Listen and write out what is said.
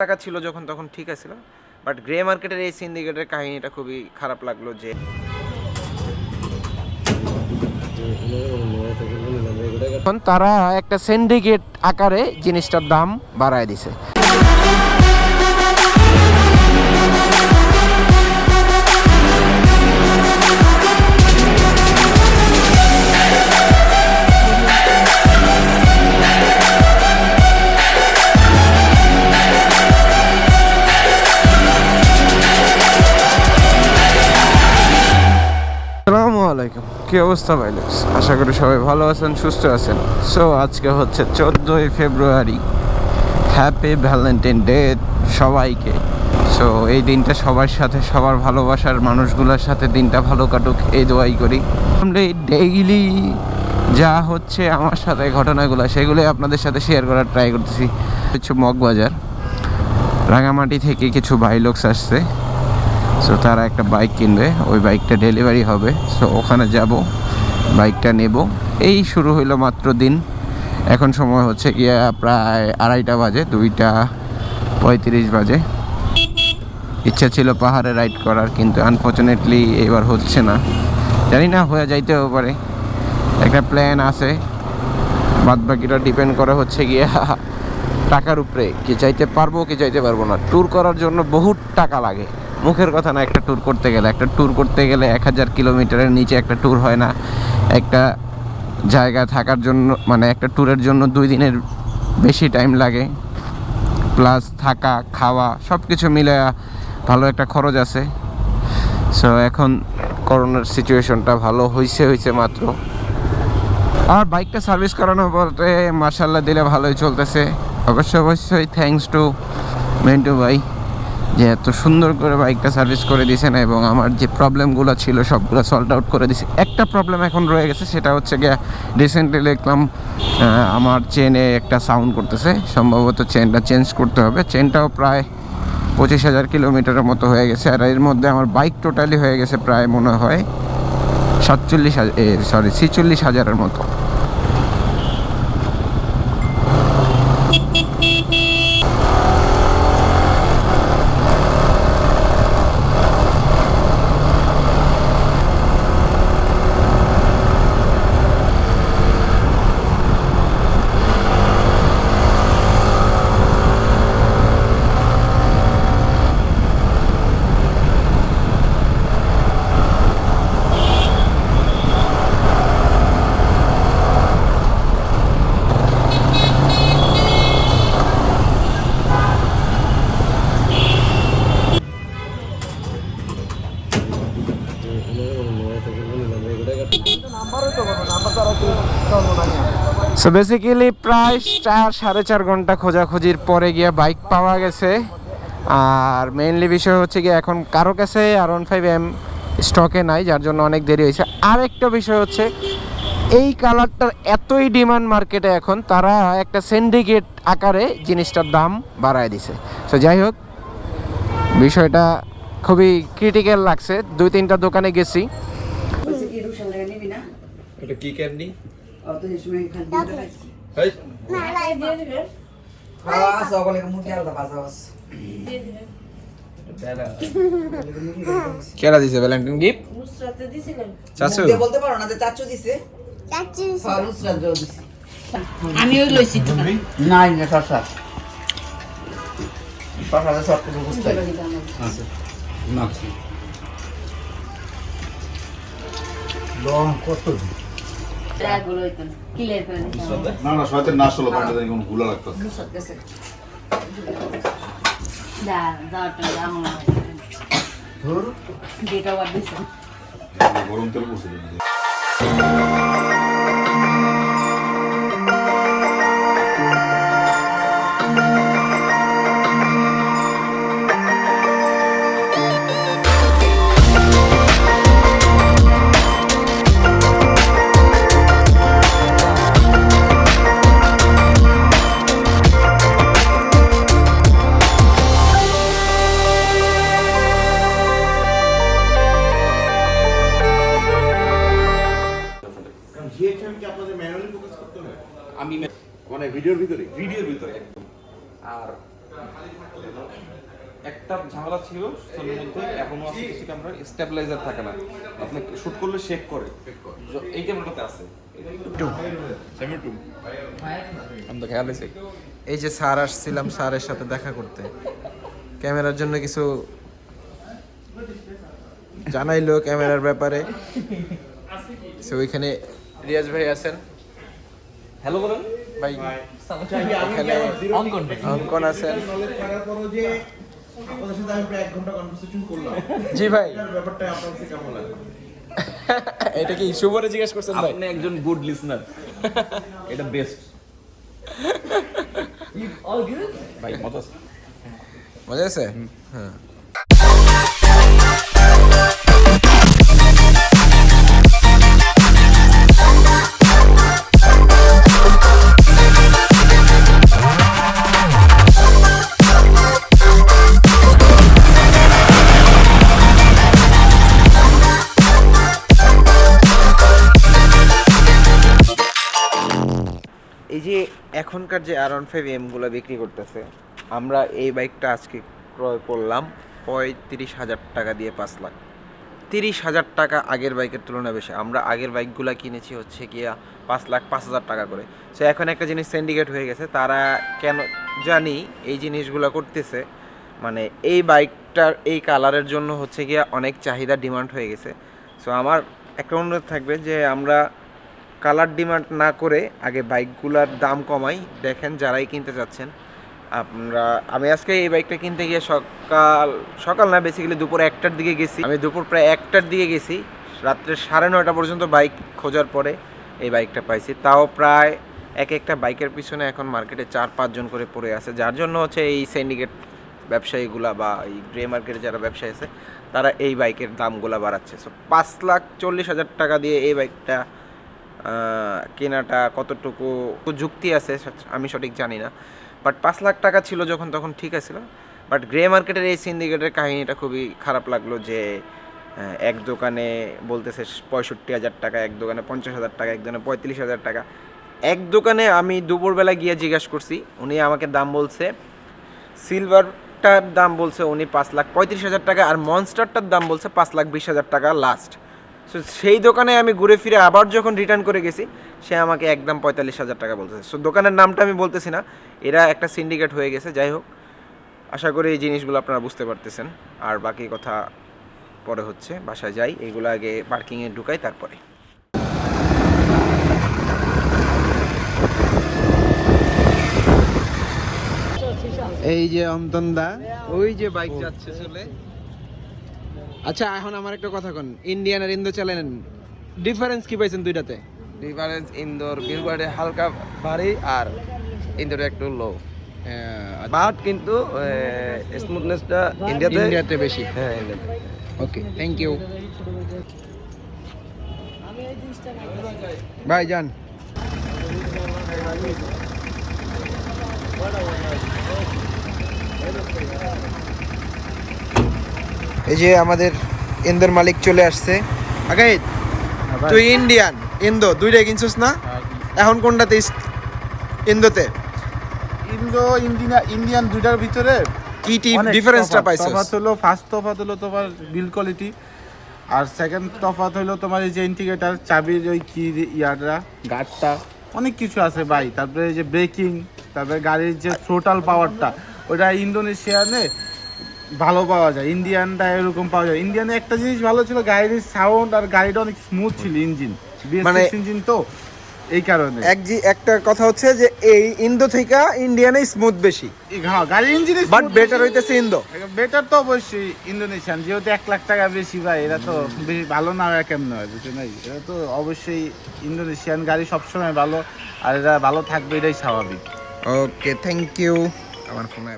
টাকা ছিল যখন তখন ঠিক আছিল, বাট গ্রে মার্কেটের এই সিন্ডিকেটের কাহিনীটা খুবই খারাপ লাগলো যে এখন তারা একটা সিন্ডিকেট আকারে জিনিসটার দাম বাড়ায় দিছে। আসসালামু আলাইকুম, কি অবস্থা ভাই? আশা করি সবাই ভালো আছেন, সুস্থ আছেন। সো আজকে হচ্ছে 14ই ফেব্রুয়ারি, হ্যাপি ভ্যালেন্টাইন ডে সবাইকে। সো এই দিনটা সবার সাথে, সবার ভালোবাসার মানুষগুলোর সাথে দিনটা ভালো কাটুক এই দোয়াই করি। আমরা ডেইলি যা হচ্ছে আমার সাথে ঘটনাগুলো, সেগুলোই আপনাদের সাথে শেয়ার করার ট্রাই করতেছি। হচ্ছে মগবাজার রাঙামাটি থেকে কিছু ভাই লোকস আসছে। সো তারা একটা বাইক কিনবে, ওই বাইকটা ডেলিভারি হবে। সো ওখানে যাব, বাইকটা নেব। এই শুরু হইলো মাত্র দিন। এখন সময় হচ্ছে গিয়া প্রায় 2:30 বাজে, 2:35 বাজে। ইচ্ছা ছিল পাহাড়ে রাইড করার, কিন্তু আনফর্চুনেটলি এবার হচ্ছে না। জানি না, হয়ে যাইতেও পারে। একটা প্ল্যান আছে, বাদ বাকিটা ডিপেন্ড করে হচ্ছে গিয়া টাকার উপরে। কি চাইতে পারবো, কি চাইতে পারবো না। ট্যুর করার জন্য বহুত টাকা লাগে, মুখের কথা না। একটা ট্যুর করতে গেলে 1000 কিলোমিটারের নিচে একটা ট্যুর হয় না। একটা জায়গায় থাকার জন্য, মানে একটা ট্যুরের জন্য 2 দিনের বেশি টাইম লাগে, প্লাস থাকা খাওয়া সব কিছু মিলে ভালো একটা খরচ আছে। সো এখন করোনার সিচুয়েশনটা ভালো হয়েছে মাত্র। আর বাইকটা সার্ভিস করানো বলতে মাশাআল্লাহ দিলে ভালোই চলতেছে। অবশ্যই থ্যাঙ্কস টু মেন্টু ভাই, যে এত সুন্দর করে বাইকটা সার্ভিস করে দিয়েছেন এবং আমার যে প্রবলেমগুলো ছিল সবগুলো সলভ আউট করে দিয়েছে। একটা প্রবলেম এখন রয়ে গেছে, সেটা হচ্ছে গিয়ে রিসেন্টলি দেখলাম আমার চেনে একটা সাউন্ড করতেছে। সম্ভবত চেনটা চেঞ্জ করতে হবে। চেনটাও প্রায় 25,000 কিলোমিটারের মতো হয়ে গেছে। আর এর মধ্যে আমার বাইক টোটালি হয়ে গেছে প্রায় মনে হয় 46,000 মতো। সো বেসিক্যালি প্রায় 4-4.5 ঘন্টা খোঁজাখুঁজির পরে গিয়ে বাইক পাওয়া গেছে। আর মেইনলি বিষয় হচ্ছে গিয়ে এখন কারো কাছে R15m স্টকে নাই, যার জন্য অনেক দেরি হয়েছে। আরেকটা বিষয় হচ্ছে এই কালারটার এতই ডিমান্ড মার্কেটে, এখন তারা একটা সিন্ডিকেট আকারে জিনিসটার দাম বাড়ায় দিছে। সো যাই হোক, বিষয়টা খুবই ক্রিটিক্যাল লাগছে। 2-3টা দোকানে গেছি। এটা কি ক্যান্ডি? তো इसमें खाली এই না লাই দিয়ে দিবেন। हां সকলে মুখে আলাদা বাজাস দিয়ে দিবেন। কেরা দিছে ভ্যালেন্টাইন গিফট? নুসরাতে দিছিলেন। চাচু মুখে বলতে পারো না যে চাচু দিছে। চাচু হ্যাঁ নুসরাত দিছে। আমি ওই লইছি তো। না না শশা শশা সব কিছু বুঝতে আছে নাকি লং কত রাগুলো হইতো না। ক্লিয়ার করে দিছি। না না শয়তান না আসলে বান্দা জানি কোন ভুল লাগতো নুসরাত গেছে দা দাটা আমল হয়। ধর যেটা ওয়ার দিছে। গরম তেল পড়ছে। আমি মানে ভিডিওর ভিতরে একদম। আর একটা ঝামেলা ছিল সোনির মধ্যে, এখনো আছে কিছু ক্যামেরার স্টেবিলাইজার থাকে না, আপনি শুট করলে শেক করে, এই ক্যামেরাটাতে আছে। আমি তো খেয়াল হয়েছে। এই যে স্যার আসছিলাম স্যারের সাথে দেখা করতে, ক্যামেরার জন্য কিছু জানাইলো ক্যামেরার ব্যাপারে। সো ওইখানে রিয়াজ ভাই আছেন, হ্যালো বলেন ভাই ওখানে অঙ্কন আছেন। জি ভাই, এটা কি শুভরে জিজ্ঞেস করছেন ভাই? আপনি একজন গুড লিসনার, এটা বেস্ট ভাই। মজা আছে, মজা আছে। হ্যাঁ, এই যে এখনকার যে R15m গুলো বিক্রি করতেছে, আমরা এই বাইকটা আজকে ক্রয় করলাম 35,000 টাকা দিয়ে, 5 লাখ। 30,000 টাকা আগের বাইকের তুলনায় বেশি। আমরা আগের বাইকগুলো কিনেছি হচ্ছে গিয়া 5,05,000 টাকা করে। সো এখন একটা জিনিস সিন্ডিকেট হয়ে গেছে, তারা কেন জানি এই জিনিসগুলো করতেছে, মানে এই বাইকটার এই কালারের জন্য হচ্ছে গিয়া অনেক চাহিদা, ডিমান্ড হয়ে গেছে। সো আমার একটা অনুরোধ থাকবে যে আমরা কালার ডিমান্ড না করে আগে বাইকগুলোর দাম কমাই। দেখেন যারাই কিনতে চাচ্ছেন আমি আজকে এই বাইকটা কিনতে গিয়ে সকাল না, বেসিক্যালি দুপুর 1টার দিকে গেছি। আমি দুপুর প্রায় 1টার দিকে গেছি, রাত্রে 9:30 পর্যন্ত বাইক খোঁজার পরে এই বাইকটা পাইছি। তাও প্রায় একটা বাইকের পিছনে এখন মার্কেটে 4-5 জন করে পড়ে আছে, যার জন্য হচ্ছে এই সিন্ডিকেট ব্যবসায়ীগুলা বা এই গ্রে মার্কেটে যারা ব্যবসায়ী আছে তারা এই বাইকের দামগুলা বাড়াচ্ছে। সো 5,40,000 টাকা দিয়ে এই বাইকটা কেনাটা কতটুকু যুক্তি আছে আমি সঠিক জানি না, বাট 5 লাখ টাকা ছিল যখন, তখন ঠিক আছিল। বাট গ্রে মার্কেটের এই সিন্ডিকেটের কাহিনীটা খুবই খারাপ লাগলো, যে এক দোকানে বলতেছে 65,000 টাকা, এক দোকানে 50,000 টাকা, এক দোকানে 35,000 টাকা। এক দোকানে আমি দুপুরবেলা গিয়ে জিজ্ঞাসা করছি, উনি আমাকে দাম বলছে, সিলভারটার দাম বলছে উনি 5,35,000 টাকা, আর মনস্টারটার দাম বলছে 5,20,000 টাকা লাস্ট। সো সেই দোকানে আমি ঘুরে ফিরে আবার যখন রিটার্ন করে গেছি, সে আমাকে একদম 45,000 টাকা বলতেছে। সো দোকানের নামটা আমি বলতেছি না, এরা একটা সিন্ডিকেট হয়ে গেছে। যাই হোক, আশা করি এই জিনিসগুলো আপনারা বুঝতে পারতেছেন। আর বাকি কথা পরে হচ্ছে, বাসায় যাই, এইগুলো আগে পার্কিংয়ে ঢুকাই তারপরে। এই যে অন্তনদা, ওই যে বাইক যাচ্ছে চলে। আচ্ছা, এখন আমার একটা কথা কোন, ইন্ডিয়ান আর ইন্দো চালান ডিফারেন্স কি পাইছেন দুইটাতে? ডিফারেন্স ইন্দোর বিলবার্ডে হালকা ভারী আর ইন্দোরে একটু লো, বাট কিন্তু স্মুথনেসটা ইন্ডিয়াতে বেশি। হ্যাঁ ইন্ডিয়াতে। ওকে, থ্যাংক ইউ ভাই যান। এই যে আমাদের ইন্দোর মালিক চলে আসছে। আগে তুই ইন্ডিয়ান ইন্দো দুইটাই কিনছিস না? এখন কোনটাতে ইন্দোতে? ইন্ডিয়ান দুইটার ভিতরে কি ডিফারেন্সটা পাইছিস? তফাৎ হলো, ফার্স্ট তফাৎ হলো তোমার বিল কোয়ালিটি, আর সেকেন্ড তফাৎ হলো তোমার এই যে ইন্ডিকেটর, চাবির ওই কি ইয়ারটা, গার্ডটা, অনেক কিছু আছে ভাই। তারপরে এই যে ব্রেকিং, তারপরে গাড়ির যে থ্রোটাল পাওয়ারটা, ওটা ইন্দোনেশিয়ানে ভালো পাওয়া যায়, ইন্ডিয়ানটা এরকম পাওয়া যায়। ইন্ডিয়ানে একটা জিনিস ভালো ছিল, গাড়ির সাউন্ড, আর গাড়িটা অনেক স্মুথ ছিল, ইঞ্জিন মানে ইঞ্জিন, তো এই কারণে একটা কথা হচ্ছে যে এই ইন্দো থেকে ইন্ডিয়ানে স্মুথ বেশি, হ্যাঁ গাড়ির ইঞ্জিন, বাট বেটার হইতেছে ইন্দো। বেটার তো অবশ্যই ইন্দোনেশিয়ান, যেহেতু 1 লাখ টাকা বেশি ভাই, এরা তো বেশি ভালো না হয় কেমন হয়, বুঝতে নাই? এরা তো অবশ্যই ইন্দোনেশিয়ান গাড়ি সবসময় ভালো, আর এরা ভালো থাকবে, এটাই স্বাভাবিক। ওকে, থ্যাংক ইউ। আমার ফোনে